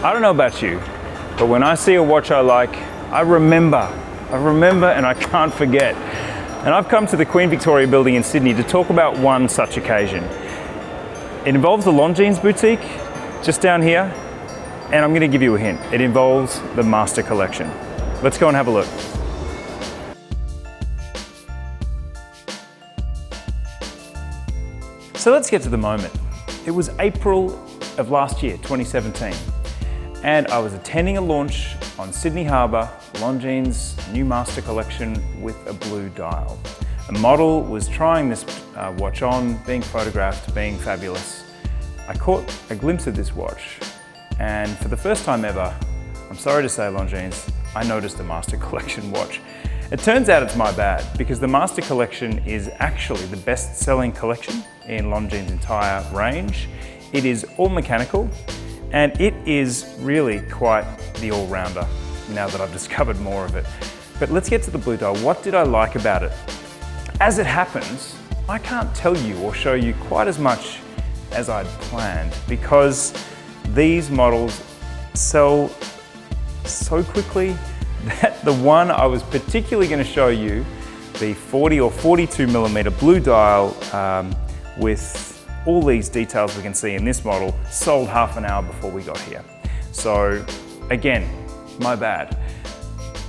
I don't know about you, but when I see a watch I like, I remember and I can't forget. And I've come to the Queen Victoria building in Sydney to talk about one such occasion. It involves the Longines boutique, just down here, and I'm going to give you a hint. It involves the Master collection. Let's go and have a look. So let's get to the moment. It was April of last year, 2017, and I was attending a launch on Sydney Harbour, Longines' new Master collection with a blue dial. A model was trying this watch on, being photographed, being fabulous. I caught a glimpse of this watch, and for the first time ever, I'm sorry to say, Longines, I noticed a Master collection watch. It turns out it's my bad, because the Master collection is actually the best-selling collection in Longines' entire range. It is all mechanical, and it is really quite the all-rounder now that I've discovered more of it. But let's get to the blue dial. What did I like about it? As it happens, I can't tell you or show you quite as much as I'd planned, because these models sell so quickly that the one I was particularly going to show you, the 40 or 42 millimeter blue dial with all these details we can see in this model, sold half an hour before we got here. So again, my bad.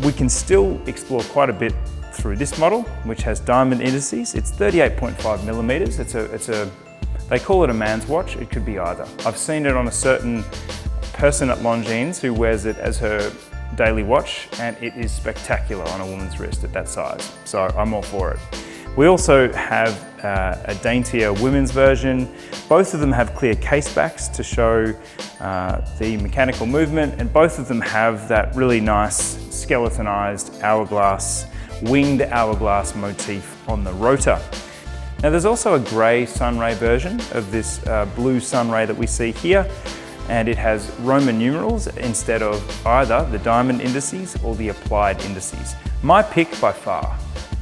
We can still explore quite a bit through this model, which has diamond indices. It's 38.5 millimeters. They call it a man's watch. It could be either. I've seen it on a certain person at Longines who wears it as her daily watch, and it is spectacular on a woman's wrist at that size. So I'm all for it. We also have a daintier women's version. Both of them have clear case backs to show the mechanical movement, and both of them have that really nice skeletonized hourglass, winged hourglass motif on the rotor. Now there's also a grey Sunray version of this blue Sunray that we see here, and it has Roman numerals instead of either the diamond indices or the applied indices. My pick by far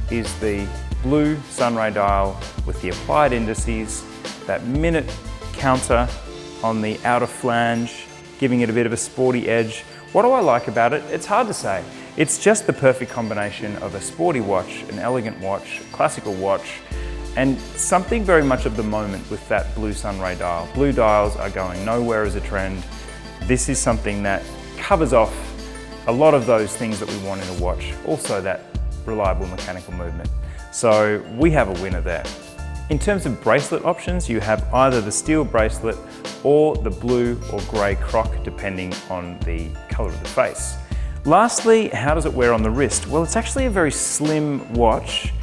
is the blue Sunray dial with the applied indices, that minute counter on the outer flange, giving it a bit of a sporty edge. What do I like about it? It's hard to say. It's just the perfect combination of a sporty watch, an elegant watch, a classical watch, and something very much of the moment with that blue Sunray dial. Blue dials are going nowhere as a trend. This is something that covers off a lot of those things that we want in a watch. Also that reliable mechanical movement. So we have a winner there. In terms of bracelet options, you have either the steel bracelet or the blue or grey croc, depending on the colour of the face. Lastly, how does it wear on the wrist? Well, it's actually a very slim watch.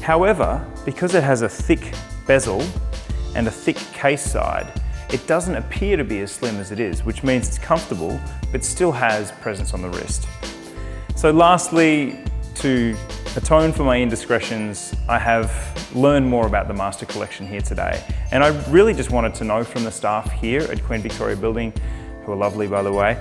However, because it has a thick bezel and a thick case side, it doesn't appear to be as slim as it is, which means it's comfortable, but still has presence on the wrist. So lastly, to atone for my indiscretions, I have learned more about the Master collection here today. And I really just wanted to know from the staff here at Queen Victoria Building, who are lovely by the way,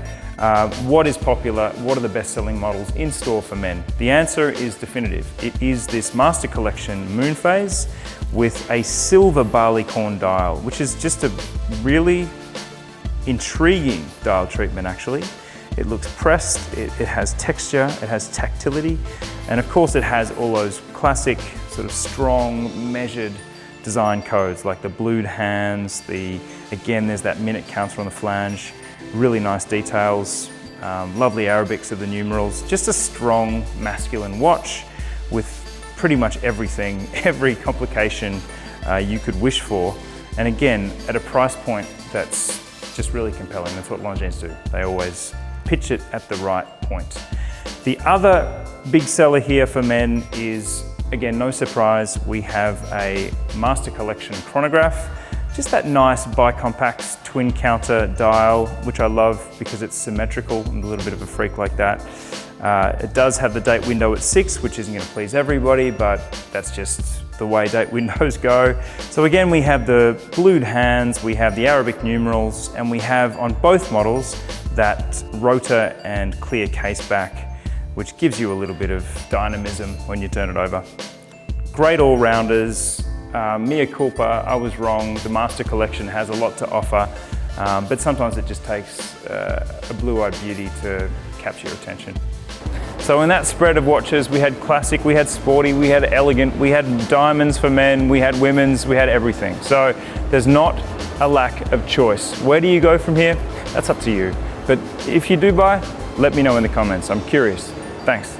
what is popular, what are the best-selling models in store for men? The answer is definitive. It is this Master collection moon phase with a silver barleycorn dial, which is just a really intriguing dial treatment actually. It looks pressed, it has texture, it has tactility, and of course it has all those classic sort of strong measured design codes like the blued hands, again there's that minute counter on the flange, really nice details, lovely Arabics of the numerals, just a strong masculine watch with pretty much everything, every complication you could wish for, and again at a price point that's just really compelling. That's what Longines do. They always pitch it at the right point. The other big seller here for men is, again, no surprise, we have a Master collection chronograph. Just that nice bicompact twin counter dial, which I love because it's symmetrical. I'm a little bit of a freak like that. It does have the date window at 6, which isn't going to please everybody, but that's just the way date windows go. So again, we have the blued hands, we have the Arabic numerals, and we have on both models that rotor and clear case back, which gives you a little bit of dynamism when you turn it over. Great all-rounders. Mea culpa, I was wrong. The Master collection has a lot to offer. But sometimes it just takes a blue-eyed beauty to capture your attention. So in that spread of watches, we had classic, we had sporty, we had elegant, we had diamonds for men, we had women's, we had everything. So there's not a lack of choice. Where do you go from here? That's up to you. But if you do buy, let me know in the comments. I'm curious. Thanks.